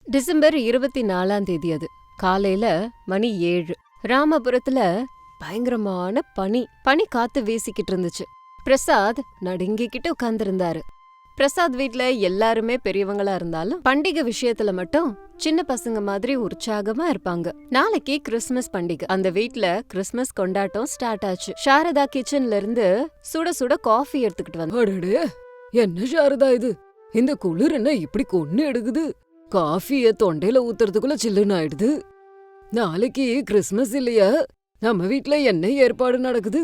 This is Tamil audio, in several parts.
டிசம்பர் 24ஆம் தேதி அது. காலையில மணி 7. ராமபுரத்துல பயங்கரமான பனி காத்து வீசிக்கிட்டு இருந்துச்சு. பிரசாத் நடுங்கிக்கிட்டு உட்கார்ந்திருந்தாரு. பிரசாத் வீட்ல எல்லாருமே பெரியவங்களா இருந்தாலும் பண்டிகை விஷயத்துல மட்டும் சின்ன பசங்க மாதிரி உற்சாகமா இருப்பாங்க. நாளைக்கு கிறிஸ்மஸ் பண்டிகை. அந்த வீட்ல கிறிஸ்மஸ் கொண்டாட்டம் ஸ்டார்ட் ஆச்சு. சாரதா கிச்சன்ல இருந்து சுட சுட காஃபி எடுத்துக்கிட்டு வந்து, என்ன சாரதா இது, இந்த குளிர் என்ன இப்படி கொன்னு எடுக்குது? காஃபிய தொண்டையில ஊத்துறதுக்குள்ள சில்லுன்னு ஆயிடுது. நாளைக்கு கிறிஸ்மஸ் இல்லையா? நம்ம வீட்ல என்ன ஏற்பாடு நடக்குது?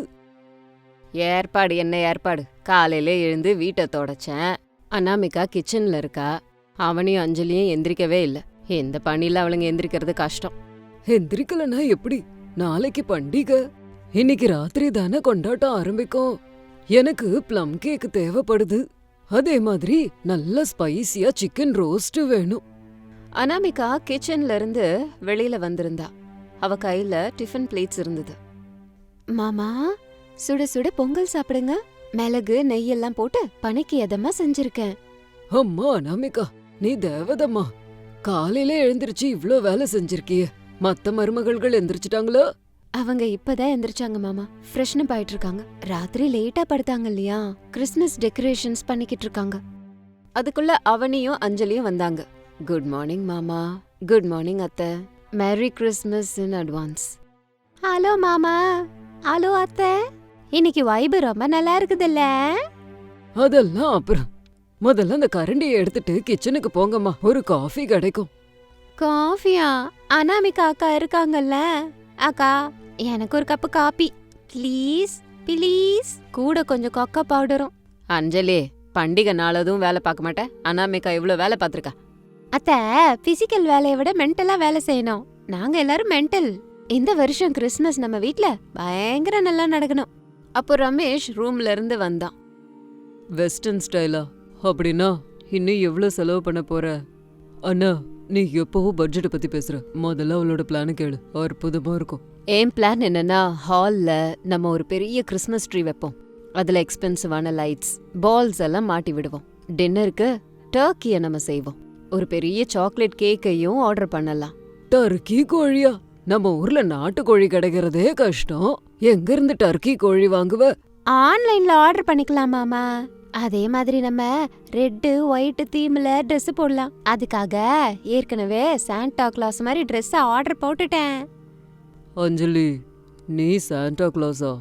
ஏற்பாடு என்ன ஏற்பாடு? காலையில எழுந்து வீட்டை தொடச்சேன். அனாமிகா கிச்சன்ல இருக்கா. அவனையும் அஞ்சலியும் எந்திரிக்கவே இல்ல. இந்த பனில அவளுங்க எந்திரிக்கிறது கஷ்டம். எந்திரிக்கலன்னா எப்படி? நாளைக்கு பண்டிகை. இன்னைக்கு ராத்திரி தானே கொண்டாட்டம் ஆரம்பிக்கும். எனக்கு ப்ளம் கேக் தேவைப்படுது. அதே மாதிரி நல்ல ஸ்பைசியா சிக்கன் ரோஸ்ட் வேணும். அனாமிகா கிச்சன்ல இருந்து வெளியில வந்திருந்தா. அவ கையில டிஃபன் பிளேட்ஸ் இருந்தது. மாமா, சுட சுட பொங்கல் சாப்பிடுங்க. மிளகு நெய்யெல்லாம் போட்டு பனிக்கு எதமா செஞ்சிருக்கேன். அம்மா அனாமிகா, நீ தேவதம்மா. காலையில எழுந்திருச்சு இவ்ளோ வேலை செஞ்சிருக்கிய. மத்த மருமகள்கள் எந்திரிச்சிட்டாங்களா? அவங்க இப்பதான் எந்திரிச்சாங்க மாமா. ஃப்ரெஷ்னப் ஆயிட்டு இருக்காங்க. ராத்திரி லேட்டா படுத்தாங்க இல்லையா, கிறிஸ்மஸ் டெக்கரேஷன்ஸ் பண்ணிக்கிட்டு இருக்காங்க. அதுக்குள்ள அவனியும் அஞ்சலியும் வந்தாங்க. குட் மார்னிங் மாமா. குட் மார்னிங் அத்தை. Merry Christmas in advance. Hello மாமா. ஹலோ அத்தை. இன்னைக்கு வைபு ரொம்ப நல்லா இருக்குதுல்ல? அதெல்லாம் அப்புறம். முதல்ல அந்த கரண்டியை எடுத்துட்டு கிச்சனுக்கு போங்கம்மா, ஒரு காஃபி கிடைக்கும். காஃபியா? அனாமிகா அக்கா இருக்காங்கல்ல. அக்கா, எனக்கு ஒரு கப்பு காபி ப்ளீஸ் ப்ளீஸ். கூட கொஞ்சம் கொக்கோ பவுடரும். அஞ்சலி, பண்டிகை நாளதும் வேலை பார்க்க மாட்டேன். அனாமிகா இவ்ளோ வேலை பார்த்திருக்கா. அத்தை, பிசிக்கல் வேலையை விட மென்டலா வேலை செய்யணும். நாங்க எல்லாரும் மென்டல். இந்த வருஷம் கிறிஸ்மஸ் நம்ம வீட்ல பயங்கர நல்லா நடக்கணும். அப்போ ரமேஷ் ரூம்ல இருந்து வந்தான். வெஸ்டர்ன் ஸ்டைலா? அப்படின்னா இன்னும் எவ்வளவு செலவு பண்ண போற? அண்ணா, நீ எப்பவும் பட்ஜெட்டை பத்தி பேசுற. முதல்ல அவளோட பிளானு கேளு, அற்புதமா இருக்கும். என் பிளான் என்னன்னா, ஹால்ல நம்ம ஒரு பெரிய கிறிஸ்மஸ் ட்ரீ வைப்போம். அதுல எக்ஸ்பென்சிவான லைட்ஸ், பால்ஸ் எல்லாம் மாட்டி விடுவோம். டின்னருக்கு டர்க்கிய நம்ம செய்வோம். ஒரு பெரிய சாக்லேட் கேக்கையும் ஆர்டர் பண்ணலாம். டர்க்கி கோழியா? நம்ம ஊர்ல நாட்டு கோழி கிடைக்கிறதே கஷ்டம். எங்க இருந்து டர்க்கி கோழி வாங்குவ? ஆன்லைன்ல ஆர்டர் பண்ணிக்கலாம் மாமா. அதே மாதிரி நம்ம ரெட் ஒயிட் தீம்ல Dress போடலாம். அதுக்காக ஏற்கனவே சாண்டா கிளாஸ் மாதிரி Dress ஆர்டர் போட்டுட்டேன். அஞ்சலி, நீ சாண்டா கிளாஸா?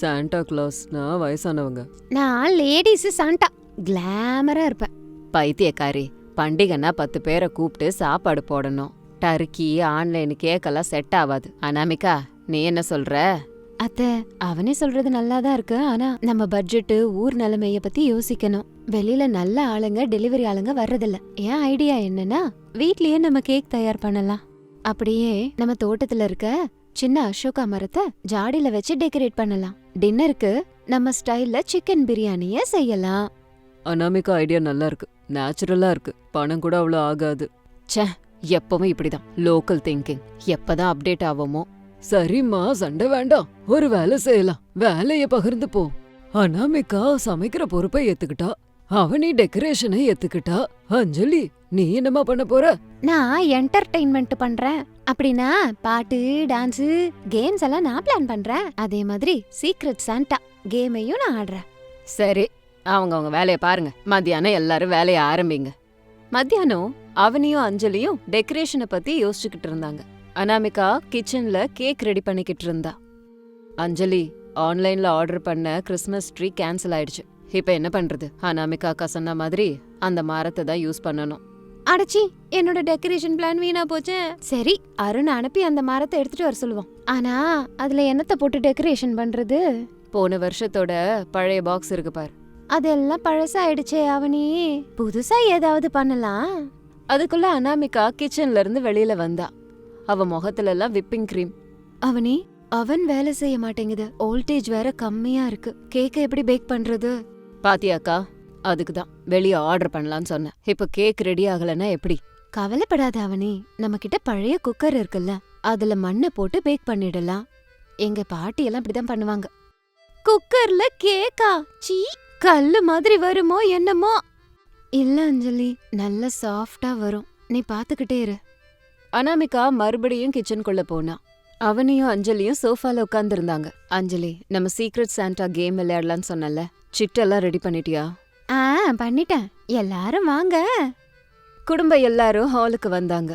சாண்டா கிளாஸ்னா வயசானவங்க. நான் லேடிஸ் சாண்டா, கிளாமரா இருப்பேன். பைத்தியக்காரி, பண்டிகைன்னா 10 பேரை கூப்பிட்டு சாப்பாடு போடணும். டர்க்கி ஆன்லைன் கேக்கெல்லாம் செட் ஆகாது. அனாமிகா, நீ என்ன சொல்ற? அத்தை, அவனே சொல்றது நல்லாதான் இருக்கு. ஆனா நம்ம பட்ஜெட், ஊர் நிலைமைய பத்தி யோசிக்கணும். வெளியில நல்ல ஆளுங்க, டெலிவரி ஆளுங்க வர்றதில்ல. என் ஐடியா என்னன்னா, வீட்லயே நம்ம கேக் தயார் பண்ணலாம். அப்படியே நம்ம தோட்டத்துல இருக்க சின்ன அசோகா மரத்தை ஜாடியில வச்சு டெக்கரேட் பண்ணலாம். டின்னருக்கு நம்ம ஸ்டைல்ல சிக்கன் பிரியாணிய செய்யலாம். அனாமிகா ஐடியா நல்லா இருக்கு, நேச்சுரலா இருக்கு. பணம் கூட அவ்வளவு ஆகாது. ச்சே, எப்பவும் இப்படிதான் லோக்கல் திங்கிங். எப்பதான் அப்டேட் ஆவோமோ. சரிம்மா, சண்டை வேண்டாம். ஒரு வேலை செய்யலாம், வேலைய பகிர்ந்து போ. அனாமிகா சமைக்கிற பொறுப்பை ஏத்துக்கிட்டா, அவனி டெக்கரேஷனை ஏத்துக்கிட்டா. அஞ்சலி, நீ என்னமா பண்ண போற? நான் என்டர்டெயின்மெண்ட் பண்றேன். அப்படின்னா பாட்டு, டான்ஸ், கேம்ஸ் எல்லாம் நான் பிளான் பண்றேன். அதே மாதிரி சீக்ரெட் சாண்டா கேமையும் நான் ஆடுறேன். சரி, அவங்க வேலைய பாருங்க. மத்தியானம் எல்லாரும் வேலைய ஆரம்பிங்க. மத்தியானம் அவனியும் அஞ்சலியும் டெக்கரேஷனை பத்தி யோசிச்சுக்கிட்டு இருந்தாங்க. அனாமிகா கிச்சன்ல கேக் ரெடி பண்ணிக்கிட்டு இருந்தா. அஞ்சலி, ஆன்லைன்ல ஆர்டர் பண்ண கிறிஸ்மஸ் ட்ரீ கேன்சல் ஆயிடுச்சு. இப்ப என்ன பண்றது? அனாமிகா அக்கா சொன்ன மாதிரி அந்த மரத்தை தான் யூஸ் பண்ணணும். அடச்சி, என்னோட டெக்கரேஷன் பிளான் வீணா போச்சு. சரி, அருண் அனுப்பி அந்த மரத்தை எடுத்துட்டு வர சொல்லுவோம். ஆனா அதுல என்னத்தை போட்டு டெக்கரேஷன் பண்றது? போன வருஷத்தோட பழைய பாக்ஸ் இருக்கு பாரு, அதெல்லாம் பழசாயிடுச்சே அவனி. புதுசா ஏதாவது பண்ணலாம். அதுக்குள்ள அனாமிகா கிச்சன்ல இருந்து வெளியில வந்தா. அவ முகத்துல எல்லாம் விப்பிங் கிரீம். அவனி, அவன் வேலை செய்ய மாட்டேங்குது. வோல்டேஜ் வேற கம்மியா இருக்கு. கேக்க எப்படி பேக் பண்றது? பாத்தியாக்கா, அதுக்குதான் வெளிய ஆர்டர் பண்ணலாம்னு சொன்னேன். இப்ப கேக் ரெடி ஆகலன்னா எப்படி? கவலைப்படாத அவனி, நம்ம கிட்ட பழைய குக்கர் இருக்குல்ல, அதுல மண்ணை போட்டு பேக் பண்ணிடலாம். எங்க பாட்டி எல்லாம் இப்படிதான் பண்ணுவாங்க. குக்கர்ல கேக்கா? சீ, கல்லு மாதிரி வருமோ என்னமோ. இல்ல அஞ்சலி, நல்ல சாஃப்டா வரும். நீ பாத்துக்கிட்டே இரு. அனாமிகா மறுபடியும் கிச்சனுக்குள்ள போனா. அவனையும் அஞ்சலியும் சோஃபால உட்கார்ந்திருந்தாங்க. அஞ்சலி, நம்ம சீக்ரெட் சாண்டா கேம் விளையாடலாம்னு சொன்னல, சிட்டெல்லாம் ரெடி பண்ணிட்டியா? பண்ணிட்டேன். எல்லாரும் வாங்க. குடும்பம் எல்லாரும் ஹாலுக்கு வந்தாங்க.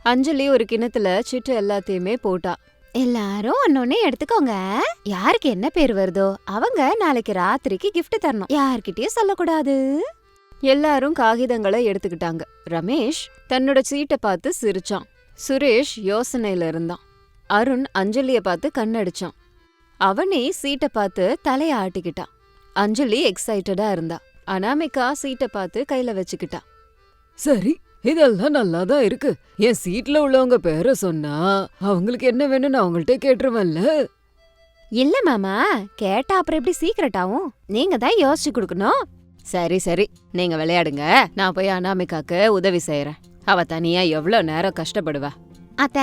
அஞ்சலி ஒரு கிணத்துல சிட்டு எல்லாத்தையுமே போட்டா. எல்லாரும் ஒன்னொன்னே எடுத்துக்கோங்க. யாருக்கு என்ன பேர் வருதோ அவங்க நாளைக்கு ராத்திரிக்கு gift தரணும். யார்கிட்டயும் சொல்லக்கூடாது. எல்லாரும் காகிதங்களை எடுத்துக்கிட்டாங்க. ரமேஷ் தன்னோட சீட்டை பார்த்து சிரிச்சான். சுரேஷ் யோசனையில இருந்தான். அருண் அஞ்சலிய பார்த்து கண்ணடிச்சான். அவனே சீட்டை பார்த்து தலைய ஆட்டிக்கிட்டான். அஞ்சலி எக்ஸைட்டடா இருந்தா. அனாமிகா சீட்டை பார்த்து கையில வச்சுக்கிட்டா. சரி, இதெல்லாம் நல்லாதான் இருக்கு. என் சீட்ல உள்ளவங்க பேரை சொன்னா அவங்களுக்கு என்ன வேணும்னு அவங்கள்ட்ட கேட்டுருவன்ல. இல்ல மாமா, கேட்டா அப்புறம் எப்படி சீக்கிரட் ஆகும்? நீங்க தான் யோசிச்சு கொடுக்கணும். சரி சரி, நீங்க விளையாடுங்க. நான் போய் அனாமிகாக்கு உதவி செய்யறேன். அவ தனியா எவ்வளவு நேரம் கஷ்டப்படுவா. அத்த,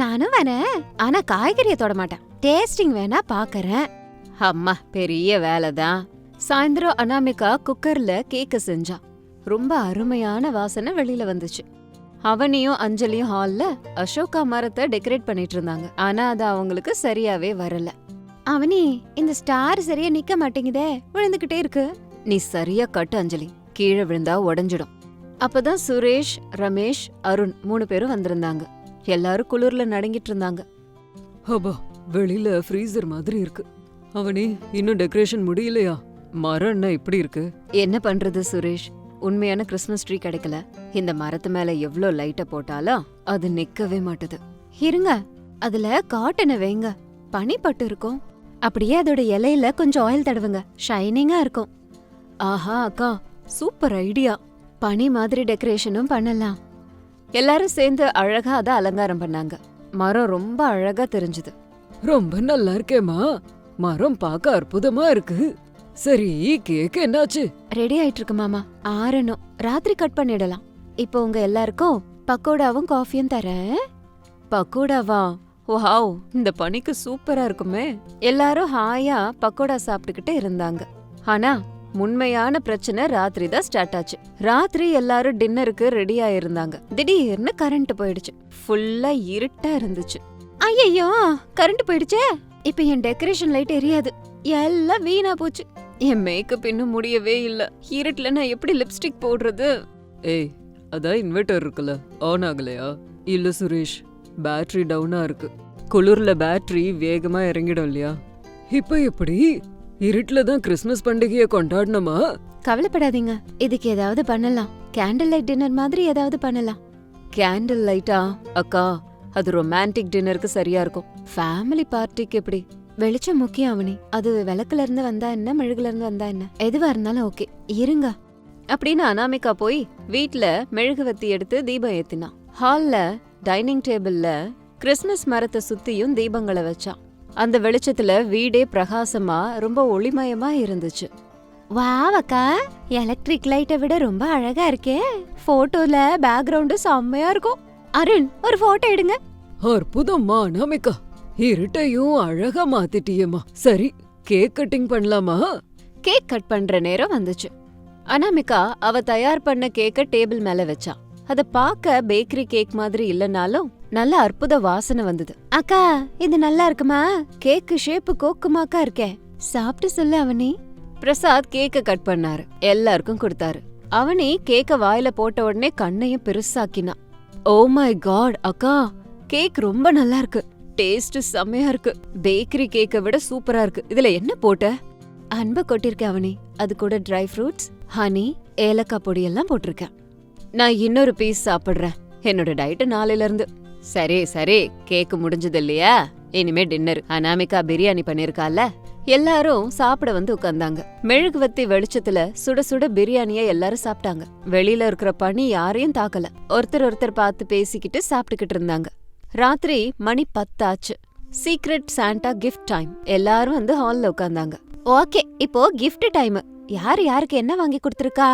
நானும் வரேன். ஆனா காய்கறிய தொட மாட்டேன். டேஸ்டிங் வேணா பாக்கறேன். அம்மா, பெரிய வேலைதான். சாயந்தரம் அனாமிகா குக்கர்ல கேக்க செஞ்சா. ரொம்ப அருமையான வாசனை வெளியில வந்துச்சு. அவனையும் அஞ்சலியும் ஹால்ல அசோகா மரத்தை டெக்கரேட் பண்ணிட்டு இருந்தாங்க. ஆனா அது அவங்களுக்கு சரியாவே வரல. அவனி, இந்த ஸ்டார் சரியா நிக்க மாட்டேங்குதே, விழுந்துகிட்டே இருக்கு. நீ சரியா கட்டு அஞ்சலி, கீழே விழுந்தா உடைஞ்சிடும். அப்பதான் சுரேஷ், ரமேஷ், அருண் 3 பேரும் வந்திருந்தாங்க. எல்லாரும் குளிர்ல நடுங்கிட்டு இருந்தாங்க. அப்பா, வெளியில ஃப்ரீசர் மாதிரி இருக்கு. அவனே, இன்னும் டெக்கரேஷன் முடியலையா? மரம்னா இப்படி இருக்கு. என்ன பண்றது சுரேஷ், உண்மையான கிறிஸ்மஸ் ட்ரீ கிடைக்கல. இந்த மரத்து மேல எவ்ளோ லைட்ட போட்டாலும் அது நிக்கவே மாட்டுது. இருங்க, அதுல காட்டனை வைங்க, பனி பட்டு இருக்கும். அப்படியே அதோட இலையில கொஞ்சம் ஆயில் தடவுங்க, ஷைனிங்கா இருக்கும். ஆஹா அக்கா, சூப்பர் ஐடியா. பனி மாதிரி டெக்கரேஷனும் பண்ணலாம். எல்லாரும் சேர்ந்து அழகா அத அலங்காரம் பண்ணாங்க. மரம் ரொம்ப அழகா தெரிஞ்சது. ரொம்ப நல்லா இருக்கேம்மா. மரம் பார்க்க அற்புதமா இருக்கு. சரி, கேக் என்னாச்சு? ரெடி ஆயிட்டு இருக்கு மாமா. ஆறணும், ராத்திரி கட் பண்ணிடலாம். இப்போ உங்க எல்லாருக்கும் பக்கோடாவும் காஃபியும் தரேன். பக்கோடாவா? வாவ், இந்த பனிக்கு சூப்பரா இருக்குமே. எல்லாரும் ஹாயா பக்கோடா சாப்பிட்டுக்கிட்டு இருந்தாங்க. ஆனா உண்மையான பிரச்சனை ராத்திரி தான் ஸ்டார்ட் ஆச்சு. ராத்திரி எல்லாரும் டின்னருக்கு ரெடி ஆயிருந்தாங்க. திடீர்னு கரண்ட் போயிடுச்சு. ஃபுல்லா இருட்டா இருந்துச்சு. ஐயோ, கரண்ட் போயிடுச்சே. இப்ப என் டெக்கரேஷன் லைட் எரியாது. எல்லாம் வீணா போச்சு. என் மேக்கப் இன்னும் முடியவே இல்ல. இருட்டுல நான் எப்படி லிப்ஸ்டிக் போடுறது? ஏய், அதான் இன்வெர்டர் இருக்குல்ல, ஆன் ஆகலையா? இல்ல சுரேஷ், பேட்டரி டவுனா இருக்கு. குளிர்ல பேட்டரி வேகமா இறங்கிடும் இல்லையா? இப்ப எப்படி? இருட்டுல தான் கிறிஸ்மஸ் பண்டிகையை கொண்டாடணுமா? கவலைப்படாதீங்க, இதுக்கு ஏதாவது பண்ணலாம். கேண்டில் லைட் டின்னர் மாதிரி ஏதாவது பண்ணலாம். கேண்டில் லைட்டா? அக்கா, அது ரொமான்டிக் டின்னருக்கு சரியா இருக்கும். ஃபேமிலி பார்ட்டிக்கு எப்படி? வெளிச்சம் முக்கியம் அவனி. அது விளக்குல இருந்து வந்தா என்ன, மெழுகுல இருந்து வந்தா என்ன, எதுவா இருந்தாலும் ஓகே. இருங்க அப்படின்னு அனாமிகா போய் வீட்ல மெழுகுவத்தி எடுத்து தீபம் ஏத்தினா. ஹால்ல டைனிங் டேபிள்ல கிறிஸ்மஸ் மரத்தை சுத்தியும் தீபங்களை வச்சான். அந்த வெளிச்சத்துல வீடே பிரகாசமா ரொம்ப ஒளிமயமா இருந்துச்சு. வாவ் அக்கா, எலக்ட்ரிக் லைட்டை விட ரொம்ப அழகா இருக்கே. போட்டோல பேக்ரவுண்ட் செம்மையா இருக்கும். அருண், ஒரு போட்டோ எடுங்க. அற்புதம்மா அனாமிகா, இருட்டையும் அழகா மாத்திட்டியேம்மா. சரி, கேக் கட்டிங் பண்ணலாமா? கேக் கட் பண்ற நேரம் வந்துச்சு. அனாமிகா அவ தயார் பண்ண கேக்க டேபிள் மேல வச்சா. அத பாக்க பேக்கரி கேக் மாதிரி இல்லனாலும் நல்ல அற்புத வாசனை வந்தது. அக்கா, இது நல்லா இருக்குமா? கேக்கு ஷேப்பு கோக்குமாக்கா இருக்கே. சாப்பிட்டு சொல்லு அவனி. பிரசாத் கேக்க கட் பண்ணாரு, எல்லாருக்கும் கொடுத்தாரு. அவனி கேக்க வாயில போட்ட உடனே கண்ணையும் பெருசாக்கினா. ஓ மை காட் அக்கா, கேக் ரொம்ப நல்லா இருக்கு. டேஸ்ட் செம்மையா இருக்கு. பேக்கரி கேக்க விட சூப்பரா இருக்கு. இதுல என்ன போட்ட? அன்பை கொட்டிருக்க அவனி. அது கூட ட்ரை ஃப்ரூட்ஸ், ஹனி, ஏலக்காய் பொடி எல்லாம் போட்டிருக்கேன். நான் இன்னொரு பீஸ் சாப்பிடுறேன். என்னோட டயட் நாளையில இருந்து. சரி சரி, கேக்கு முடிஞ்சது இல்லையா? இனிமே டின்னர். அனாமிகா பிரியாணி பண்ணிருக்கால. எல்லாரும் சாப்பிட வந்து உட்கார்ந்தாங்க. மெழுகுவத்தி வெளிச்சத்துல சுட சுட பிரியாணிய எல்லாரும் சாப்பிட்டாங்க. வெளியில இருக்கிற பனி யாரையும் தாக்கல. ஒருத்தர் பார்த்து பேசிக்கிட்டு சாப்பிட்டுக்கிட்டு இருந்தாங்க. ராத்திரி மணி 10 ஆச்சு. Secret Santa gift time. எல்லாரும் வந்து ஹால்ல உட்கார்ந்தாங்க. ஓகே, இப்போ கிஃப்ட் டைம். யாரு யாருக்கு என்ன வாங்கி கொடுத்திருக்கா?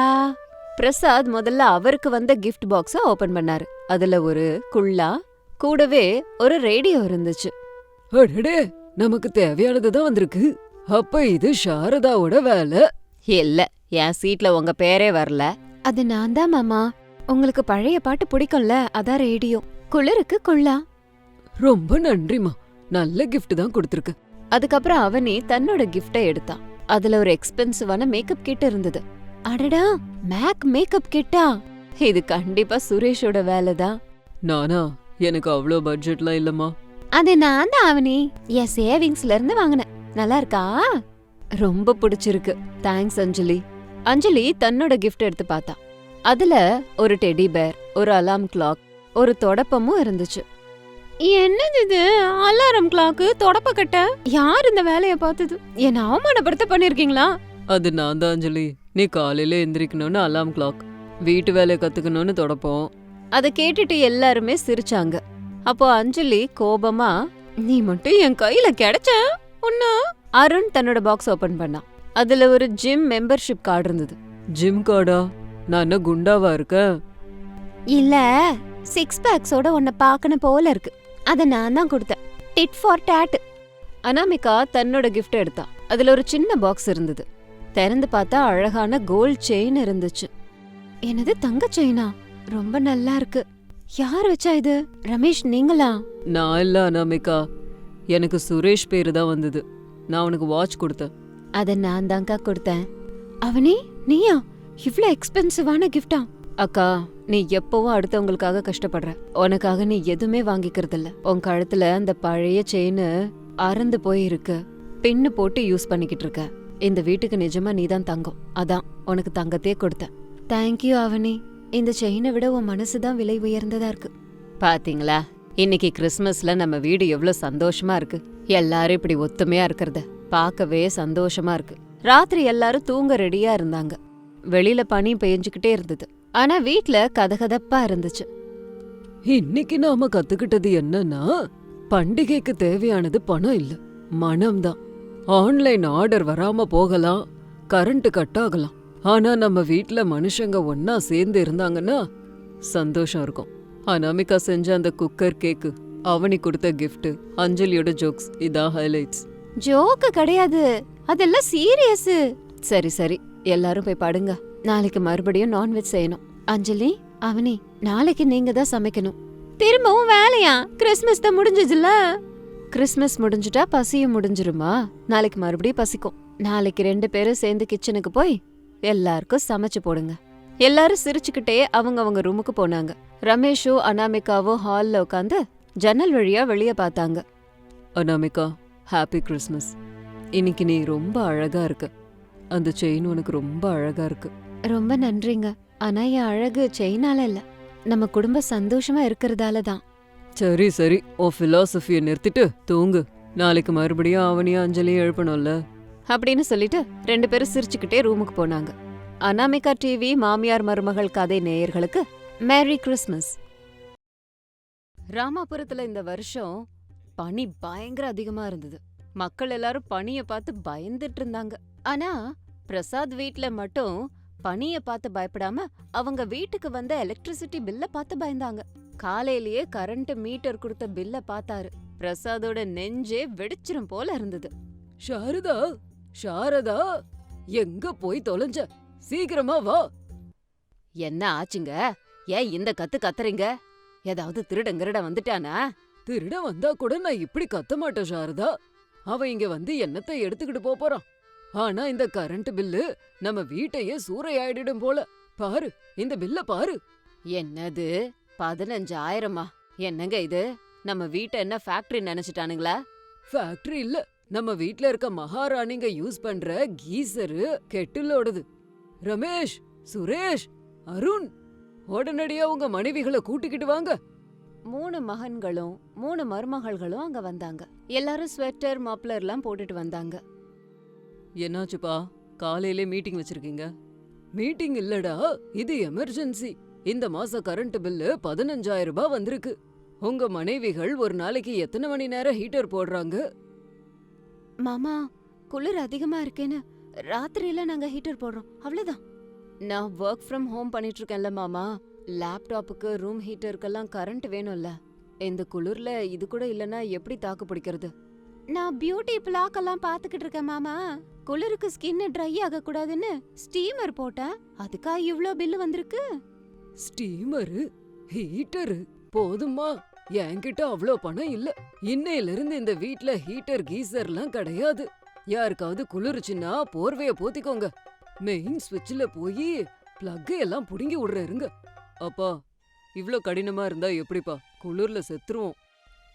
பிரசாத் முதல்ல அவருக்கு வந்த கிஃப்ட் பாக்ஸ ஓபன் பண்ணாரு. அதுல ஒரு குள்ளா, கூடவே ஒரு ரேடியோ இருந்துச்சு. அடடே, நமக்கு தேவையானதுதான் வந்திருக்கு. அப்ப இது சாரதாவோட வேலை. இல்ல, என் சீட்ல உங்க பேரே வரல. அது நான் தான் மாமா. உங்களுக்கு பழைய பாட்டு பிடிக்கும்ல, அதான் ரேடியோ. குளிருக்கு குள்ளா. ரொம்ப நன்றிமா, நல்ல gift தான் கொடுத்திருக்க. அதுக்கப்புறம் அவனே தன்னோட கிஃப்டை எடுத்தான். அதுல ஒரு எக்ஸ்பென்சிவான மேக்கப் கிட் இருந்தது. அடடா, மேக் மேக்கப் கிட்டா? இது கண்டிப்பா சுரேஷோட வேலைதான். நானா? எனக்கு அவ்வளோ பட்ஜெட்லாம் இல்லம்மா. அது நான் தான் அவனி, என் சேவிங்ஸ்ல இருந்து வாங்கினேன். நல்லா இருக்கா? ரொம்ப பிடிச்சிருக்கு. தேங்க்ஸ் அஞ்சலி. அஞ்சலி தன்னோட கிஃப்ட் எடுத்து பார்த்தா. அதுல ஒரு டெடி பேர், ஒரு அலாம் கிளாக், ஒரு தொடப்பமும் இருந்துச்சு. என்னது இது? அலாரம் கிளாக்கு, தொடப்ப கட்ட? யார் இந்த வேலைய பார்த்தது? என்ன அவமானப்படுத்த பண்ணிருக்கீங்களா? அது நான் தான் அஞ்சலி. நீ காலையில எந்திரிக்கணும்னு அலாம் கிளாக், வீட்டு வேலையை கத்துக்கணும்னு தொடப்போம். அத கேட்டுட்டு எல்லாருமே சிரிச்சாங்க. அப்போ அஞ்சலி கோபமா, நீ மட்டும் என் கையில கிடைச்ச உன்ன. அருண் தன்னோட பாக்ஸ் ஓபன் பண்ணான். அதுல ஒரு ஜிம் மெம்பர்ஷிப் கார்டு இருந்தது. ஜிம் கார்டா? நான் என்ன குண்டாவா இருக்கேன்? இல்ல, 6 பேக்ஸோட உன்னை பார்க்கணும் போல இருக்கு. அத நான் தான் கொடுத்தேன். Did for dot. அனாமிகா தன்னோட கிஃப்ட் எடுத்தா. அதுல ஒரு சின்ன பாக்ஸ் இருந்தது. திறந்து பார்த்தா அழகான கோல்ட் செயின் இருந்துச்சு. என்னது, தங்க செயினா? ரொம்ப நல்லா இருக்கு. யார் வச்சா இது? ரமேஷ், நீங்களா? நான் இல்ல அனாமிகா, எனக்கு சுரேஷ் பேரு தான் வந்தது. நான் உனக்கு வாட்ச் கொடுத்தேன். அத நான் தான்க்கா கொடுத்தேன். அவனி, நீயா? இவ்ளோ எக்ஸ்பென்சிவான கிஃப்டா? அக்கா, நீ எப்பவும் அடுத்தவங்களுக்காக கஷ்டப்படுற. உனக்காக நீ எதுவுமே வாங்கிக்கிறது இல்ல. உன் கழுத்துல அந்த பழைய செயின் அறந்து போயிருக்கு. பின்னு போட்டு யூஸ் பண்ணிக்கிட்டு இருக்க. இந்த வீட்டுக்கு நிஜமா நீதான் தங்கம். அதான் உனக்கு தங்கத்தையே கொடுத்தேன். தேங்க்யூ அவனி. இந்த செயினை விட உன் மனசுதான் விலை உயர்ந்ததா இருக்கு. பாத்தீங்களா, இன்னைக்கு கிறிஸ்மஸ்ல நம்ம வீடு எவ்வளவு சந்தோஷமா இருக்கு. எல்லாரும் இப்படி ஒத்துமையா இருக்கிறத பார்க்கவே சந்தோஷமா இருக்கு. ராத்திரி எல்லாரும் தூங்க ரெடியா இருந்தாங்க. வெளியில பனி பெய்ஞ்சுக்கிட்டே இருந்தது. ஆனா வீட்ல கதகதப்பா இருந்துச்சு. இன்னைக்கு நாம கத்துக்கிட்டது என்னன்னா, பண்டிகைக்கு தேவையானது பணம் இல்ல, மனம்தான். ஆன்லைன் ஆர்டர் வராம போகலாம், கரண்ட் கட் ஆகலாம். ஆனா நம்ம வீட்ல மனுஷங்க ஒன்னா சேர்ந்து இருந்தாங்கன்னா சந்தோஷம் இருக்கும். அனாமிகா செஞ்ச அந்த குக்கர் கேக்கு, அவனி கொடுத்த கிஃப்ட், அஞ்சலியோட ஜோக்ஸ், இதான் ஹைலைட்ஸ். ஜோக்கு கிடையாது, அதெல்லாம் சீரியஸ். சரி சரி, எல்லாரும் போய் படுங்க. நாளைக்கு மறுபடியும் நான்வெஜ் செய்யணும். அஞ்சலி, அவனி, நாளைக்கு நீங்க தான் சமைக்கணும். திரும்பவும் வேலையா? கிறிஸ்மஸ் தான் முடிஞ்சதுல. கிறிஸ்மஸ் முடிஞ்சுட்டா பசியும் முடிஞ்சிருமா? நாளைக்கு மறுபடியும் பசிக்கும். நாளைக்கு 2 பேரும் சேர்ந்து கிச்சனுக்கு போய் எல்லாருக்கும் சமைச்சு போடுங்க. எல்லாரும் சிரிச்சுக்கிட்டே அவங்க ரூமுக்கு போனாங்க. ரமேஷும் அனாமிகாவும் ஹால்ல உட்காந்து ஜன்னல் வழியா வெளிய பார்த்தாங்க. Anamika, happy Christmas. இன்னைக்கு நீ ரொம்ப அழகா இருக்க. அந்த செயின் உனக்கு ரொம்ப அழகா இருக்கு. ரொம்ப நன்றிங்க. ஆனா என் அழகு செயினால இல்ல, நம்ம குடும்பம் சந்தோஷமா இருக்கிறதால தான். சரி சரி, உன் பிலாசபிய நிறுத்திட்டு தூங்கு. நாளைக்கு மறுபடியும் அவனியும் அஞ்சலியும் எழுப்பணும்ல அப்படின்னு சொல்லிட்டு 2 பேரும் சிரிச்சுக்கிட்டே ரூமுக்கு போனாங்க. அனாமிகா டிவி மாமியார் மருமகள் கதை நேயர்களுக்கு மேரி கிறிஸ்மஸ். ராமாபுரத்துல இந்த வருஷம் பனி பயங்கர அதிகமா இருந்தது. மக்கள் எல்லாரும் பனிய பார்த்து பயந்துட்டு இருந்தாங்க. ஆனா பிரசாத் வீட்ல மட்டும் பனிய பார்த்து பயப்படாம அவங்க வீட்டுக்கு வந்த எலக்ட்ரிசிட்டி பில்ல பார்த்து பயந்தாங்க. காலையிலேயே கரண்ட் மீட்டர் கொடுத்த பில்ல பார்த்தாரு. பிரசாதோட நெஞ்சே வெடிச்சிரும் போல இருந்தது. சாரதா, சாரதா, எங்க போய் தொலைஞ்ச? சீக்கிரமா வா. என்ன ஆச்சுங்க? ஏன் இந்த கத்துறீங்க? ஏதாவது திருடங்கிருட வந்துட்டானா? திருட வந்தா கூட நான் இப்படி கத்த மாட்டேன் சாரதா. அவன் இங்க வந்து என்னத்தை எடுத்துக்கிட்டு போறான். ஆனா இந்த கரண்ட் பில்லு நம்ம வீட்டையே சூறையாயிடும் போல. பாரு, இந்த பில்ல பாரு. என்னது, 15,000? என்னங்க இது? நம்ம வீட்டை என்ன ஃபேக்டரி நினைச்சிட்டானுங்களா? ஃபேக்டரி இல்ல, நம்ம வீட்ல இருக்க மகாராணிங்க யூஸ் பண்ற கீசரு, கெட்டிலோடது. ரமேஷ், சுரேஷ், அருண், உடனடியா உங்க மனைவிகளை கூட்டிக்கிட்டு வாங்க. 3 மகன்களும் 3 மருமகள்களும் அங்க வந்தாங்க. எல்லாரும் ஸ்வெட்டர் மப்ளர்லாம் போட்டுட்டு வந்தாங்க. என்னாச்சுப்பா, காலையிலே மீட்டிங் வச்சிருக்கீங்க? மீட்டிங் இல்லடா, இது எமர்ஜென்சி. இந்த மாச கரண்ட் பில்லு 15,000 ரூபாய் வந்திருக்கு. உங்க மனைவிகள் ஒரு நாளைக்கு எத்தனை மணி நேரம் ஹீட்டர் போடுறாங்க? மாமா, குளிர் அதிகமா இருக்கேன்னு ராத்திரியில நாங்க ஹீட்டர் போடுறோம், அவ்வளவுதான். நான் ஒர்க் ஃப்ரம் ஹோம் பண்ணிட்டு இருக்கேன்ல மாமா. லேப்டாப்புக்கு, ரூம் ஹீட்டருக்கெல்லாம் கரண்ட் வேணும்ல. இந்த குளிர்ல இது கூட இல்லனா எப்படி தாக்கு பிடிக்கிறது? நான் பியூட்டி பிளாக் எல்லாம் பாத்துக்கிட்டு இருக்கேன் மாமா. குளிருக்கு ஸ்கின் ட்ரை ஆக கூடாதுன்னு ஸ்டீமர் போட்டேன். அதுக்கா இவ்ளோ பில்லு வந்திருக்கு. ஸ்டீமரு, ஹீட்டரு போதுமா? என்கிட்ட அவ்ளோ பணம் இல்ல. இன்னையில இருந்து இந்த வீட்ல ஹீட்டர் கீசர்லாம் கிடையாது. யாருக்காவது குளிருச்சுன்னா போர்வைய போத்திக்கோங்க. மெயின் ஸ்விட்ச்ல போய் பிளக் எல்லாம் புடுங்கி விடுறேருங்க. அப்பா, இவ்ளோ கடினமா இருந்தா எப்படிப்பா? குளிர்ல செத்துருவோம்.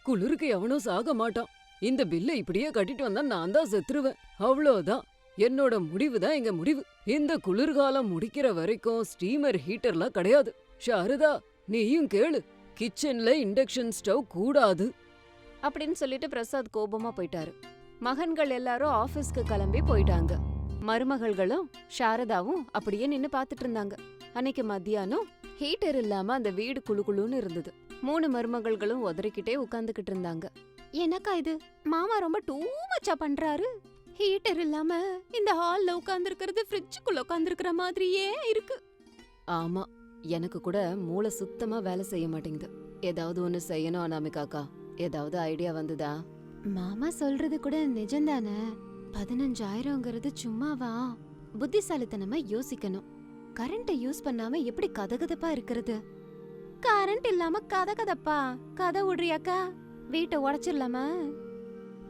குளிருக்கு எவனும் சாக மாட்டான். இந்த பில்லை இப்படியே கட்டிட்டு வந்தா நான் தான் செத்துருவேன். அவ்வளோதான். என்னோட முடிவு தான் எங்க முடிவு. இந்த குளிர்காலம் முடிக்கிற வரைக்கும் ஸ்டீமர் ஹீட்டர்லாம் கிடையாது. சாரதா, நீயும் கேளு. கிச்சன்ல இண்டக்ஷன் ஸ்டவ் கூடாது அப்படின்னு சொல்லிட்டு பிரசாத் கோபமா போயிட்டாரு. மகன்கள் எல்லாரும் ஆபீஸ்க்கு கிளம்பி போயிட்டாங்க. மருமகள்களும் சாரதாவும் அப்படியே நின்னு பாத்துட்டு இருந்தாங்க. அன்னைக்கு மத்தியானம் ஹீட்டர் இல்லாம அந்த வீடு குளுகுளுன்னு இருந்தது. 3 மருமகள்களும் உதறிக்கிட்டே உட்கார்ந்துகிட்டு இருந்தாங்க. என்னக்கா இது, மாமா ரொம்ப டூ மச்சா பண்றாரு. ஹீட்டர் இல்லாம இந்த ஹால்ல உட்கார்ந்துருக்கிறது ஃப்ரிட்ஜுக்குள்ள உட்கார்ந்துருக்கிற மாதிரியே இருக்கு. ஆமா, எனக்கு கூட மூளை சுத்தமா வேலை செய்ய மாட்டேங்குது. ஏதாவது ஒண்ணு செய்யணும் அனாமிகாக்கா. ஏதாவது ஐடியா வந்துதா? மாமா சொல்றது கூட நிஜம்தானே. 15,000ங்கிறது சும்மாவா? புத்திசாலித்தனமா யோசிக்கணும். கரண்ட யூஸ் பண்ணாம எப்படி கதகதப்பா இருக்கிறது? கரண்ட் இல்லாம கதகதப்பா? கதை விடுறியாக்கா? வீட்டை உடைச்சிடலாமா?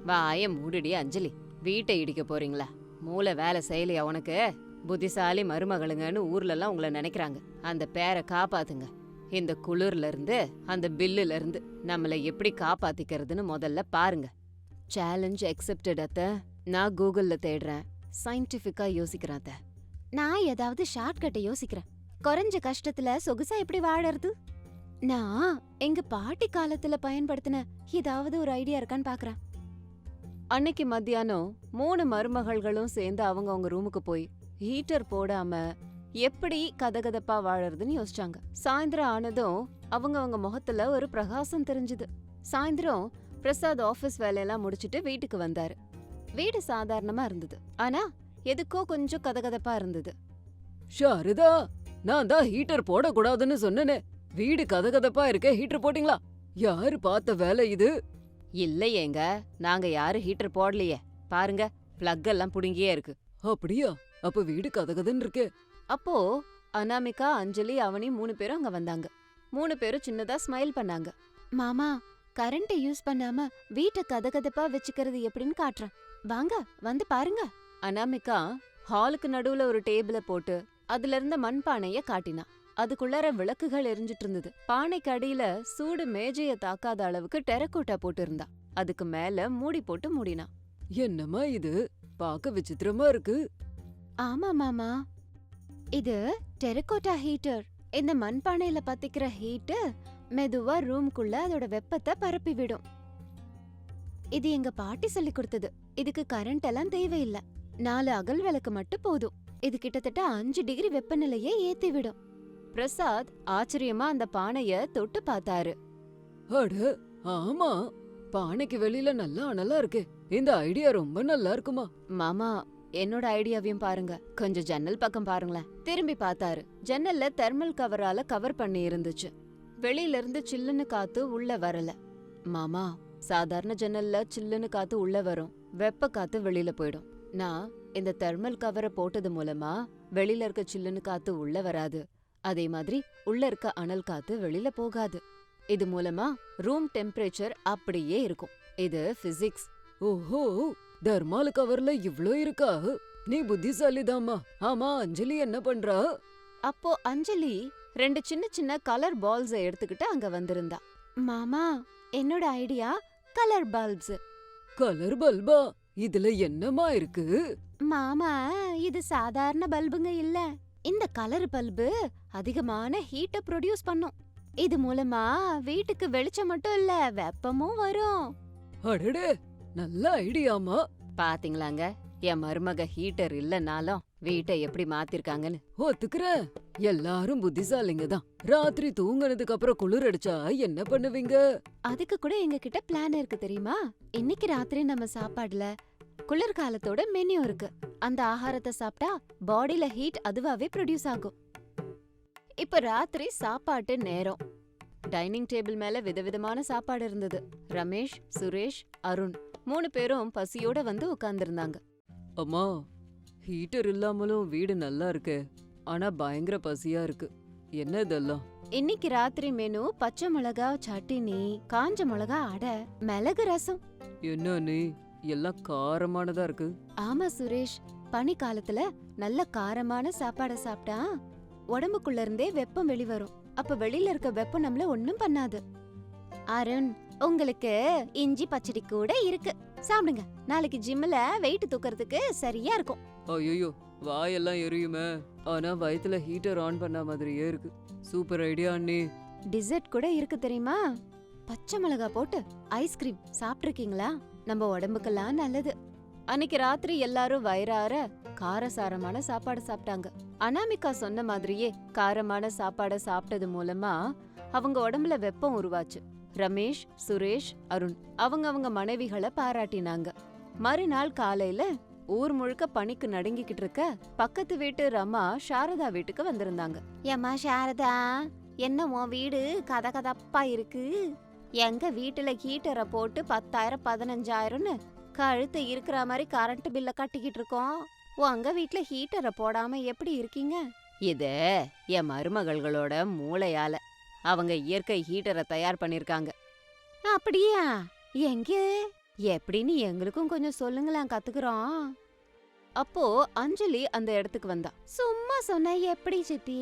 வாய மூடிடி அஞ்சலி. வீட்டை இடிக்க போறீங்களா? மூளை வேலை செய்யலையா உனக்கு? புத்திசாலி மருமகளுங்கன்னு ஊர்ல எல்லாம் உங்களை நினைக்கிறாங்க. அந்த பேரை காப்பாத்துங்க. இந்த குளிர்ல இருந்து, அந்த பில்லுல இருந்து நம்மள எப்படி காப்பாத்திக்கிறதுன்னு முதல்ல பாருங்க. சேலஞ்ச் அக்செப்டட் அத்த. நான் கூகுள்ல தேடுறேன். சயின்டிபிக்கா யோசிக்கிறேன் அத்த. நான் ஏதாவது ஷார்ட்கட்டை யோசிக்கிறேன். குறைஞ்ச கஷ்டத்துல சொகுசா எப்படி வாழறது? நான் எங்க பாட்டி காலத்துல பயன்படுத்தின ஏதாவது ஒரு ஐடியா இருக்கான்னு பாக்குறேன். அன்னைக்கு மத்தியானம் 3 மருமகள்களும் சேர்ந்து அவங்க ரூமுக்கு போய் ஹீட்டர் போடாம எப்படி கதகதப்பா வாழறதுன்னு யோசிச்சாங்க. சாயந்தரம் ஆனதும் அவங்க முகத்துல ஒரு பிரகாசம் தெரிஞ்சுது. சாயந்தரம் பிரசாத் ஆபீஸ் வேலையெல்லாம் முடிச்சிட்டு வீட்டுக்கு வந்தாரு. வீடு சாதாரணமா இருந்தது. ஆனா எதுக்கோ கொஞ்சம் கதகதப்பா இருந்தது. சாரதா, நான் தான் ஹீட்டர் போடக்கூடாதுன்னு சொன்னேனே. வீடு கதகதப்பா இருக்க ஹீட்டர் போட்டீங்களா? யாரு பார்த்த வேலை இது? இல்லையேங்க, நாங்க யாரு ஹீட்டர் போடலையே. பாருங்க, பிளக் எல்லாம் புடுங்கியே இருக்கு. அப்படியா? அப்ப வீடு கதகதன்னு இருக்கே. அப்போ அனாமிகா, அஞ்சலி, அவனி 3 பேரும் அங்க வந்தாங்க. 3 பேரும் சின்னதா ஸ்மைல் பண்ணாங்க. மாமா, கரண்ட யூஸ் பண்ணாம வீட்டை கதகதப்பா வச்சுக்கிறது எப்படின்னு காட்டுறேன். வாங்க, வந்து பாருங்க. அனாமிகா ஹாலுக்கு நடுவுல ஒரு டேபிள போட்டு அதுல இருந்த மண்பானைய காட்டினா. அதுக்குள்ளார விளக்குகள் எரிஞ்சிட்டு இருந்தது. பானைக்கு அடியில சூடு மேஜைய தாக்காத அளவுக்கு டெரக்கோட்டா போட்டு இருந்தா. அதுக்கு மேல மூடி போட்டு மூடினா. என்னம்மா இது? பாக்க விசித்திரமா இருக்கு. ஆமா மாமா, இது டெரக்கோட்டா ஹீட்டர். இந்த மண்பானையில பத்திக்கிற ஹீட்டு மெதுவா ரூம்குள்ள அதோட வெப்பத்தை பரப்பி விடும். இது எங்க பாட்டி சொல்லி கொடுத்தது. இதுக்கு கரண்ட் எல்லாம் தேவையில்லை. 4 அகல் விளக்கு மட்டும் போதும். இது கிட்டத்தட்ட 5 டிகிரி வெப்பநிலையை ஏத்தி விடும். பிரசாத் ஆச்சரியமா அந்த பானைய தொட்டு பார்த்தாரு. அட ஆமா, பானைக்கு வெளியில நல்லா அனலா இருக்கு. இந்த ஐடியா ரொம்ப நல்லா இருக்குமா? மாமா, என்னோட ஐடியாவையும் பாருங்க. கொஞ்சம் ஜன்னல் பக்கம் பாருங்களேன். திரும்பி பார்த்தாரு. ஜன்னல்ல தெர்மல் கவரால கவர் பண்ணி இருந்துச்சு. வெளியில இருந்து சில்லுன்னு காத்து உள்ள வரல. மாமா, சாதாரண ஜன்னல்ல சில்லுன்னு காத்து உள்ள வரும், வெப்ப காத்து வெளியில போயிடும். நான் இந்த தெர்மல் கவரை போட்டது மூலமா வெளியில இருக்க சில்லுன்னு காத்து உள்ள வராது. அதே மாதிரி உள்ள இருக்க அனல் காத்து வெளியில போகாது. இது மூலமா ரூம் டெம்பரேச்சர் அப்படியே இருக்கும். இது பிசிக்ஸ். ஓஹோ, தர்மால கவர்ல இவ்ளோ இருக்கா? நீ புத்திசாலிதாம்மா. ஆமா, அஞ்சலி என்ன பண்றா? அப்போ அஞ்சலி 2 சின்ன சின்ன கலர் பால்ஸ் எடுத்துக்கிட்டு அங்க வந்திருந்தா. மாமா, என்னோட ஐடியா கலர் பல்ப்ஸ். கலர் பல்பா? இதுல என்னமா இருக்கு? மாமா, இது சாதாரண பல்புங்க இல்ல. இந்த கலர் பல்பு அதிகமான ஹீட்ட ப்ரொடியூஸ் பண்ணும். இது மூலமா வீட்டுக்கு வெளிச்சம் மட்டும் இல்ல, வெப்பமும் வரும். அடடே, நல்ல ஐடியாமா. பாத்தீங்களாங்க, என் மருமக ஹீட்டர் இல்லனாலும் வீட்டை எப்படி மாத்திருக்காங்கன்னு. ஒத்துக்கிறேன். எல்லாரும் புத்திசாலிங்க தான். ராத்திரி தூங்குனதுக்கு அப்புறம் குளிர் அடிச்சா என்ன பண்ணுவீங்க? அதுக்கு கூட எங்க கிட்ட பிளான் இருக்கு தெரியுமா? இன்னைக்கு ராத்திரி நம்ம சாப்பாடுல குளிர்காலத்தோட மெனு இருக்கு. அந்த ஆகாரத்தை சாப்பிட்டா பாடியில ஹீட் அதுவாவே ப்ரொடியூஸ் ஆகும். இப்ப ராத்திரி சாப்பாட்டு நேரம். டைனிங் டேபிள் மேல விதவிதமான சாப்பாடு இருந்தது. ரமேஷ், சுரேஷ், அருண் 3 பேரும் பசியோட வந்து உட்கார்ந்திருந்தாங்க. அம்மா, ஹீட்டர் இல்லாமலும் வீடு நல்லா இருக்கு. ஆனா பயங்கர பசியா இருக்கு. என்ன இதெல்லாம்? இன்னைக்கு ராத்திரி மெனு பச்சை மிளகா சட்டினி, காஞ்ச மிளகா அடை, மிளகு ரசம். என்ன நீ எல்லாம் காரமானதா இருக்கு. ஆமா சுரேஷ், பனி காலத்துல நல்ல காரமான சாப்பாட சாப்பிட்டா உடம்புக்குள்ள இருந்தே வெப்பம் வெளிவரும். அப்ப வெளியில இருக்க வெப்பம் நம்மள ஒண்ணும் பண்ணாது. அருண், உங்களுக்கு இஞ்சி பச்சடி கூட இருக்கு, சாப்பிடுங்க. நாளைக்கு ஜிம்ல வெயிட் தூக்கறதுக்கு சரியா இருக்கும். ஐயோ, வாயெல்லாம் எரியுமே. ஆனா வயித்துல ஹீட்டர் ஆன் பண்ண மாதிரியே இருக்கு. சூப்பர் ஐடியா அண்ணி. டிசர்ட் கூட இருக்கு தெரியுமா? பச்சை மிளகா போட்டு ஐஸ்கிரீம் சாப்பிட்டிருக்கீங்களா? நம்ம உடம்புக்கெல்லாம் நல்லது. அன்னைக்கு ராத்திரி எல்லாரும் வயிறார காரசாரமான சாப்பாடு சாப்பிட்டாங்க. அனாமிகா சொன்ன மாதிரியே காரமான சாப்பாட சாப்பிட்டது மூலமா அவங்க உடம்புல வெப்பம் உருவாச்சு. ரமேஷ், சுரேஷ், அருண் அவங்க மனைவிகளை பாராட்டினாங்க. மறுநாள் காலையில ஊர் முழுக்க பனிக்கு நடுங்கிக்கிட்டு இருக்க பக்கத்து வீட்டு ரமா சாரதா வீட்டுக்கு வந்திருந்தாங்க. ஏம்மா சாரதா, என்ன உன் வீடு கதகதப்பா இருக்கு? எங்க வீட்டுல ஹீட்டரை போட்டு 10,000 15,000ன்னு கழுத்து இருக்கிற மாதிரி கரண்ட் பில்ல கட்டிக்கிட்டு இருக்கோம். உங்க வீட்டுல ஹீட்டரை போடாம எப்படி இருக்கீங்க? இது என் மருமகள்களோட மூளையால அவங்க இயற்கை ஹீட்டரை தயார் பண்ணிருக்காங்க. அப்படியா? எங்க எப்படின்னு எங்களுக்கும் கொஞ்சம் சொல்லுங்களேன், கத்துக்கிறோம். அப்போ அஞ்சலி அந்த இடத்துக்கு வந்தா. சும்மா சொன்ன எப்படி சித்தி?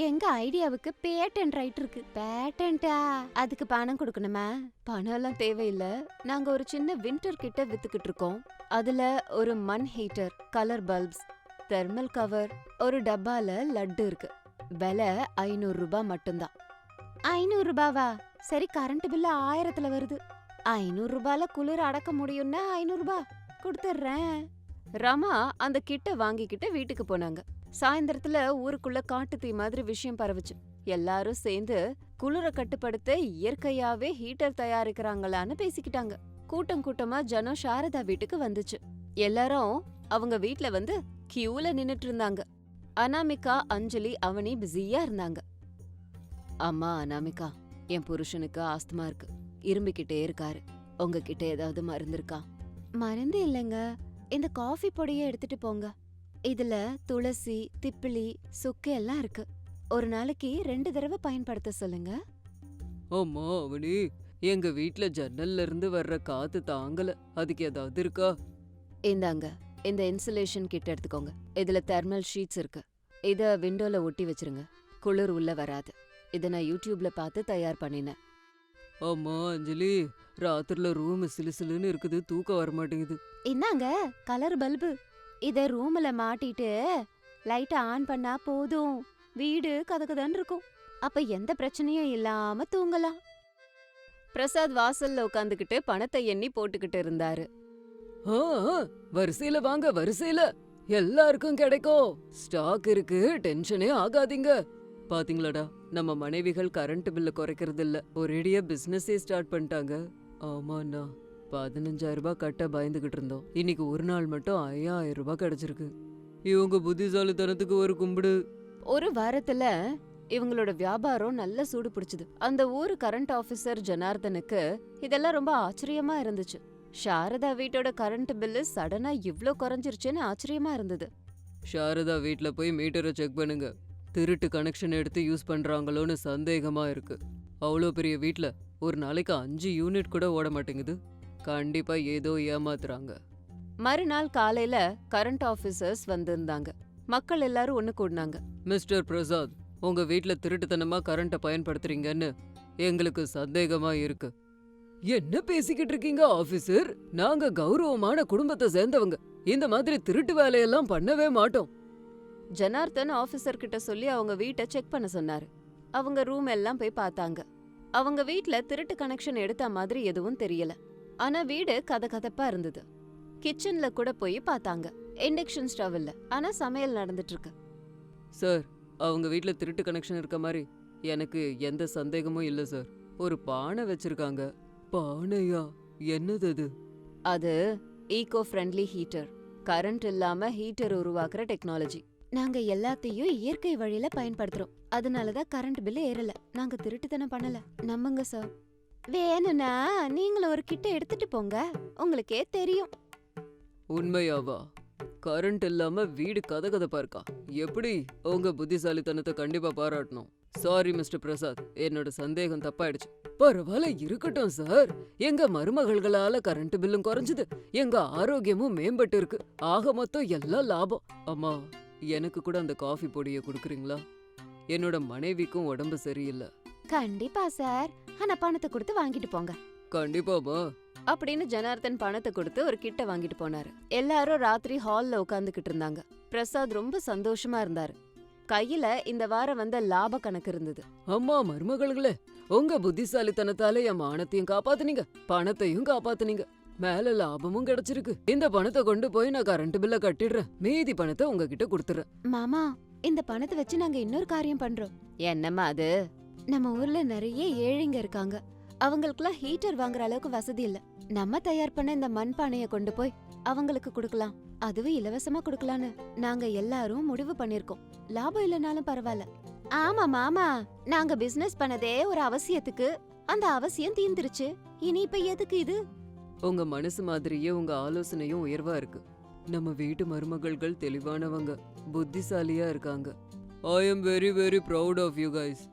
எங்க ஐடியாவுக்கு பேட்டன்ட் ரைட் இருக்கு. பேட்டன்ட்டா? அதுக்கு பணம் கொடுக்கணுமா? பணம் எல்லாம் தேவையில்ல. நாங்க ஒரு சின்ன வின்டர் கிட்ட வித்துக்கிட்டு இருக்கோம். அதுல ஒரு மண் heater, colour bulbs, thermal cover, ஒரு டப்பால லட்டு இருக்கு. விலை 500 ரூபாய் மட்டும்தான். 500 ரூபாவா? சரி, கரண்ட் பில்லு 1000த்துல வருது. 500 ரூபால குளிர் அடக்க முடியும்னா 500 ரூபாய் கொடுத்துட்றேன். ரமா அந்த கிட்ட வாங்கிக்கிட்டு வீட்டுக்கு போனாங்க. சாயந்தரத்துல ஊருக்குள்ள காட்டு தீ மாதிரி விஷயம் பரவுச்சு. எல்லாரும் சேர்ந்து குளிர கட்டுப்படுத்த இயற்கையாவே ஹீட்டர் தயாரிக்கிறாங்களான்னு பேசிக்கிட்டாங்க. கூட்டம் கூட்டமா ஜனம் சாரதா வீட்டுக்கு வந்துச்சு. எல்லாரும் அவங்க வீட்ல வந்து கியூல நின்னுட்டு இருந்தாங்க. அனாமிகா, அஞ்சலி, அவனி பிஸியா இருந்தாங்க. அம்மா அனாமிகா, என் புருஷனுக்கு ஆஸ்துமா இருக்கு, இரும்பிக்கிட்டே இருக்காரு. உங்ககிட்ட ஏதாவது மருந்து இருக்கா? மருந்து இல்லைங்க, இந்த காஃபி பொடியை எடுத்துட்டு போங்க. இதுல துளசி, திப்பிலி, சுக்கு எல்லாம் இருக்கு. ஒரு நாளைக்கு 2 தடவை பயன்படுத்த சொல்லுங்க. ஆமா அவனி, எங்க வீட்ல ஜன்னல்ல இருந்து வர்ற காத்து தாங்கல. அதுக்கு ஏதாவது இருக்கா? இந்தாங்க, இந்த இன்சுலேஷன் கிட் எடுத்துக்கோங்க. இதுல தெர்மல் ஷீட்ஸ் இருக்கு. இத விண்டோல ஒட்டி வச்சிருங்க. குளிர் உள்ள வராது. இத நான் யூடியூப்ல பார்த்து தயார் பண்ணினேன். ஆமா அஞ்சலி, ராத்திரில ரூம் சிலுசிலுன்னு இருக்குது, தூக்கம் வர மாட்டேங்குது. இந்தாங்க கலர் பல்பு. இத ரூம்ல மாட்டிட்டு லைட்ட ஆன் பண்ணா போதும், வீடு கதகதன்னு இருக்கும். அப்ப எந்த பிரச்சனையும் இல்லாம தூங்கலாம். பிரசாத் வாசல்ல உட்காந்துக்கிட்டு பணத்தை எண்ணி போட்டுக்கிட்டு இருந்தாரு. ஆ, வரிசையில வாங்க, வரிசையில எல்லாருக்கும் கிடைக்கும். ஸ்டாக் இருக்கு, டென்ஷனே ஆகாதீங்க. பாத்தீங்களாடா, நம்ம மனைவிகள் கரண்ட் பில்ல குறைக்கிறது இல்ல, ஒரேடியா பிசினஸே ஸ்டார்ட் பண்ணிட்டாங்க. ஆமாண்ணா, 15,000 ரூபாய் கட்ட பயந்துகிட்டு இருந்தோம். இன்னைக்கு ஒரு நாள் மட்டும் 5,000 ரூபாய் கிடைச்சிருக்கு. இவங்க புத்திசாலித்தனத்துக்கு ஒரு கும்பிடு. ஒரு வாரத்துல இவங்களோட வியாபாரம் நல்ல சூடு பிடிச்சது. அந்த ஊரு கரண்ட் ஆபீசர் ஜனார்தனுக்கு இதெல்லாம் ரொம்ப ஆச்சரியமா இருந்துச்சு. சாரதா வீட்டோட கரண்ட் பில்லு சடனா இவ்ளோ குறைஞ்சிருச்சுன்னு ஆச்சரியமா இருந்தது. சாரதா வீட்ல போய் மீட்டரை செக் பண்ணுங்க. திருட்டு கனெக்ஷன் எடுத்து யூஸ் பண்றாங்களோன்னு சந்தேகமா இருக்கு. அவ்வளோ பெரிய வீட்ல ஒரு நாளைக்கு 5 யூனிட் கூட ஓட மாட்டேங்குது. கண்டிப்பா ஏதோ ஏமாத்துறாங்க. மறுநாள் காலையில கரண்ட் ஆபீசர்ஸ் வந்திருந்தாங்க. மக்கள் எல்லாரும் ஒண்ணு கூடினாங்க. மிஸ்டர் பிரசாத், உங்க வீட்ல திருட்டுத்தனமா கரண்ட பயன்படுத்துறீங்கன்னு எங்களுக்கு சந்தேகமா இருக்கு. என்ன பேசிக்கிட்டு இருக்கீங்க ஆபீசர்? நாங்க கௌரவமான குடும்பத்தை சேர்ந்தவங்க. இந்த மாதிரி திருட்டு வேலையெல்லாம் பண்ணவே மாட்டோம். ஜனார்தன் ஆபீசர் கிட்ட சொல்லி அவங்க வீட்டை செக் பண்ண சொன்னாரு. அவங்க ரூம் எல்லாம் போய் பார்த்தாங்க. அவங்க வீட்ல திருட்டு கனெக்ஷன் எடுத்த மாதிரி எதுவும் தெரியல. ஆனா வீடு கதகதப்பா இருந்தது. கிச்சன்ல கூட போய் பார்த்தாங்க. இண்டக்ஷன் ஸ்டவ் இல்ல, ஆனா சமையல் நடந்துட்டு இருக்கு. சார், அவங்க வீட்ல திருட்டு கனெக்ஷன் இருக்க மாதிரி எனக்கு எந்த சந்தேகமும் இல்ல சார். ஒரு பானை வச்சிருக்காங்க. பானையா? என்னது அது? அது ஈகோ ஃப்ரெண்ட்லி ஹீட்டர். கரண்ட் இல்லாம ஹீட்டர் உருவாக்குற டெக்னாலஜி. நாங்க எல்லாத்தையும் இயற்கை வழியில பயன்படுத்துறோம். அதனாலதான் கரண்ட் பில் ஏறல. நாங்க திருட்டுத்தனம் பண்ணல, நம்புங்க சார். வேணும்னா நீங்களும் ஒரு கிட்ட எடுத்துட்டு போங்க, உங்களுக்கே தெரியும். உண்மையாவா? கரண்ட் இல்லாம வீடு கதகதப்பா இருக்கா? எப்படி? உங்க புத்திசாலித்தனத்தை கண்டிப்பா பாராட்டணும். சாரி மிஸ்டர் பிரசாத், என்னோட சந்தேகம் தப்பாயிடுச்சு. பரவாயில்ல, இருக்கட்டும் சார். எங்க மருமகள்களால கரண்ட் பில்லும் குறைஞ்சது, எங்க ஆரோக்கியமும் மேம்பட்டு இருக்கு. ஆக மொத்தம் எல்லாம் லாபம். அம்மா, எனக்கு கூட அந்த காஃபி பொடியை கொடுக்குறீங்களா? என்னோட மனைவிக்கும் உடம்பு சரியில்லை. கண்டிப்பா சார், ஆனா பணத்தை கொடுத்து வாங்கிட்டு போங்க கண்டிப்பாமா. அப்படின்னு ஜனார்தன் பணத்தை கொடுத்து ஒரு கிட்ட வாங்கிட்டு போனாரு. எல்லாரும் ராத்திரி ஹால்ல உட்காந்துக்கிட்டு இருந்தாங்க. பிரசாத் ரொம்ப சந்தோஷமா இருந்தாரு. கையில இந்த வாரம் வந்த லாப கணக்கு இருந்தது. அம்மா மருமகள்களே, உங்க புத்திசாலித்தனத்தால என் மானத்தையும் காப்பாத்துனீங்க, பணத்தையும் காப்பாத்துனீங்க. மேல லாபமும் கிடைச்சிருக்கு. இந்த பணத்தை கொண்டு போய் நான் கரண்ட் பில்ல கட்டிடுறேன். மீதி பணத்தை உங்ககிட்ட கொடுத்துறேன். மாமா, இந்த பணத்தை வச்சு நாங்க இன்னொரு காரியம் பண்றோம். என்னம்மா அது? நம்ம ஊர்ல நிறைய ஏழைங்க இருக்காங்க. அவங்களுக்குலாம் ஹீட்டர் வாங்குற அளவுக்கு வசதி இல்ல. நம்ம தயார் பண்ண இந்த மண்பானைய கொண்டு போய் அவங்களுக்கு கொடுக்கலாம். அதுவும் இலவசமா கொடுக்கலான்னு நாங்க எல்லாரும் முடிவு பண்ணிருக்கோம். லாபம் இல்லனாலும் பரவாயில்ல. ஆமா மாமா, நாங்க பிசினஸ் பண்ணதே ஒரு அவசியத்துக்கு. அந்த அவசியம் தீந்துருச்சு. இனி இப்ப எதுக்கு இது? உங்க மனசு மாதிரியே உங்க ஆலோசனையும் உயர்வா இருக்கு. நம்ம வீட்டு மருமகள்கள் தெளிவானவங்க, புத்திசாலியா இருக்காங்க. I am very very proud of you guys.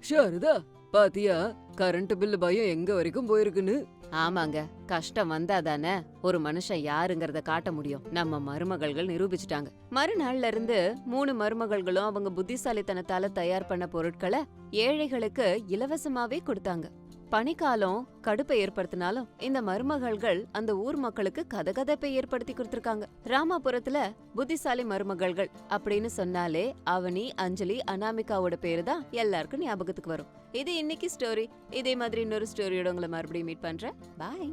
Sharada, பாத்தியா கரண்ட் பில் பயம் எங்க வரைக்கும் போயிருக்குன்னு? ஆமாங்க, கஷ்டம் வந்தாதானே ஒரு மனுஷன் யாருங்கறத காட்ட முடியும். நம்ம மருமகள்கள் நிரூபிச்சுட்டாங்க. மறுநாள்ல இருந்து 3 மருமகள்களும் அவங்க புத்திசாலித்தனத்தால தயார் பண்ண பொருட்களை ஏழைகளுக்கு இலவசமாவே கொடுத்தாங்க. பனிக்காலம் கடுப்பை ஏற்படுத்தினாலும் இந்த மருமகள்கள் அந்த ஊர் மக்களுக்கு கதகதப்பை ஏற்படுத்தி கொடுத்திருக்காங்க. ராமாபுரத்துல புத்திசாலி மருமகள்கள் அப்படின்னு சொன்னாலே அவனி, அஞ்சலி, அனாமிகாவோட பேரு தான் எல்லாருக்கும் ஞாபகத்துக்கு வரும். இது இன்னைக்கு ஸ்டோரி. இதே மாதிரி இன்னொரு ஸ்டோரியோட உங்களை மறுபடியும் மீட் பண்றேன். பாய்.